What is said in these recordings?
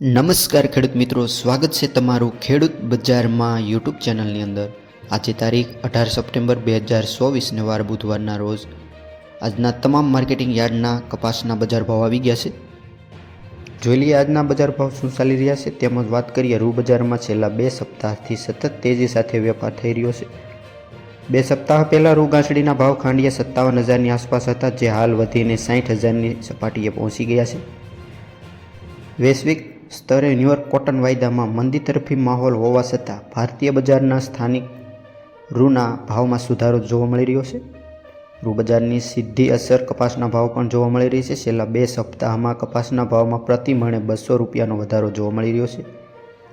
નમસ્કાર ખેડૂત મિત્રો, સ્વાગત છે તમારું ખેડૂત બજારમાં યુટ્યુબ ચેનલની અંદર। આજે તારીખ 18 સપ્ટેમ્બર 2024 વાર બુધવારના રોજ આજના તમામ માર્કેટિંગ યાર્ડના કપાસના બજાર ભાવ આવી ગયા છે। જોઈ લઈએ આજના બજાર ભાવ શું ચાલી રહ્યા છે। તેમજ વાત કરીએ રૂ બજારમાં છેલ્લા 2 સપ્તાહથી સતત તેજી સાથે વેપાર થઈ રહ્યો છે। 2 સપ્તાહ પહેલાં રૂ ગાંસડીના ભાવ ખાંડિયા 57,000ની આસપાસ હતા, જે હાલ વધીને 60,000ની સપાટીએ પહોંચી ગયા છે। વૈશ્વિક સ્તરે ન્યૂયોર્ક કોટન વાયદામાં મંદી તરફી માહોલ હોવા છતાં ભારતીય બજારના સ્થાનિક રૂના ભાવમાં સુધારો જોવા મળી રહ્યો છે। રૂ બજારની સીધી અસર કપાસના ભાવ પણ જોવા મળી રહી છે। છેલ્લા 2 સપ્તાહમાં કપાસના ભાવમાં પ્રતિ મણે 200 રૂપિયાનો વધારો જોવા મળી રહ્યો છે।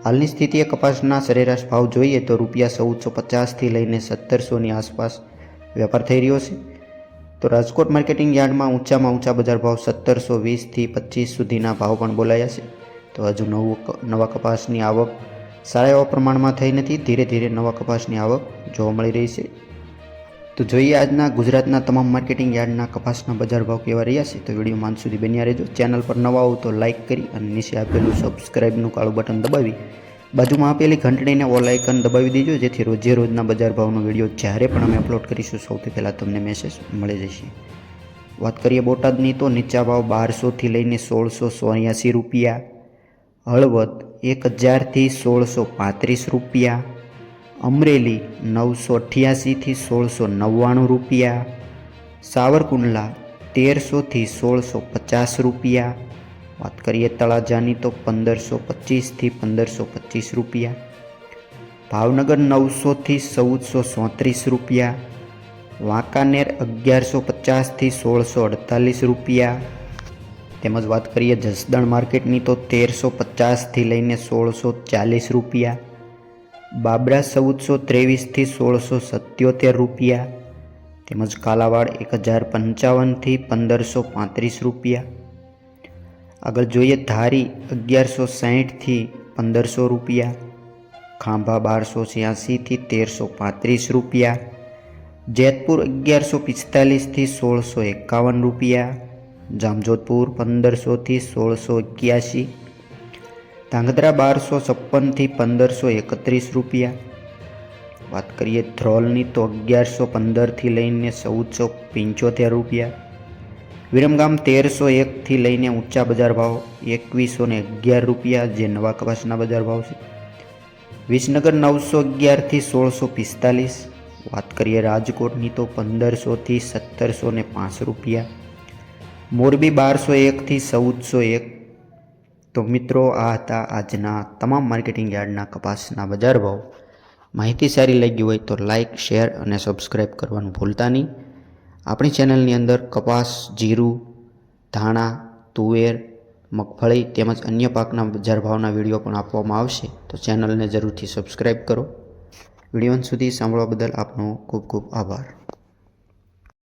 હાલની સ્થિતિએ કપાસના સરેરાશ ભાવ જોઈએ તો રૂપિયા 1450થી લઈને 1700ની આસપાસ વેપાર થઈ રહ્યો છે। તો રાજકોટ માર્કેટિંગ યાર્ડમાં ઊંચામાં ઊંચા બજાર ભાવ 1720થી 25 સુધીના ભાવ પણ બોલાયા છે। તો હજુ નવા કપાસની આવક સારા એવા પ્રમાણમાં થઈ નથી, ધીરે ધીરે નવા કપાસની આવક જોવા મળી રહી છે। તો જોઈએ આજના ગુજરાતના તમામ માર્કેટિંગ યાર્ડના કપાસના બજાર ભાવ કેવા રહ્યા છે। તો વિડીયોમાં અંત સુધી બન્યા રહેજો। ચેનલ પર નવા હો તો લાઇક કરી અને નીચે આપેલું સબસ્ક્રાઇબનું કાળું બટન દબાવી બાજુમાં આપેલી ઘંટડીને ઓલ આઇકન દબાવી દેજો, જેથી રોજે રોજના બજાર ભાવનો વિડીયો જ્યારે પણ અમે અપલોડ કરીશું સૌથી પહેલાં તમને મેસેજ મળી જશે। વાત કરીએ બોટાદની તો નીચા ભાવ 1200થી લઈને 1684 રૂપિયા, હળવદ 1000થી 1635 રૂપિયા, અમરેલી 988થી 1699 રૂપિયા, સાવરકુંડલા 1300થી 1650 રૂપિયા। વાત કરીએ તળાજાની તો 1525થી 1525 રૂપિયા, ભાવનગર 900થી 1434 રૂપિયા, વાંકાનેર 1150થી 1648 રૂપિયા। તેમજ વાત કરીએ જસદણ માર્કેટની તો 1350થી લઈને 1640 રૂપિયા, બાબરા 1423થી 1677 રૂપિયા, તેમજ કાલાવાડ 1055થી 1535 રૂપિયા। આગળ જોઈએ ધારી 1160થી 1500 રૂપિયા, ખાંભા 1286થી 1335 રૂપિયા, જેતપુર 1145થી 1651 રૂપિયા, જામજોધપુર 1500થી 1681, ધાંગધ્રા 1256થી 1531 રૂપિયા। વાત કરીએ ધ્રોલની તો 1115થી લઈને 1475 રૂપિયા, વિરમગામ 1301થી લઈને ઊંચા બજાર ભાવ 2111 રૂપિયા, જે નવા કપાસના બજાર ભાવ છે। વિસનગર 911થી 1645। વાત કરીએ રાજકોટની તો 1500થી 1705 રૂપિયા, મોરબી 1201થી 1401। તો મિત્રો, આ હતા આજના તમામ માર્કેટિંગ યાર્ડના કપાસના બજાર ભાવ। માહિતી સારી લાગી હોય તો લાઇક, શેર અને સબસ્ક્રાઈબ કરવાનું ભૂલતા નહીં। આપણી ચેનલની અંદર કપાસ, જીરું, ધાણા, તુવેર, મગફળી તેમજ અન્ય પાકના બજાર ભાવના વિડીયો પણ આપવામાં આવશે, તો ચેનલને જરૂરથી સબસ્ક્રાઈબ કરો। વિડીયો અંત સુધી સાંભળવા બદલ આપનો ખૂબ ખૂબ આભાર।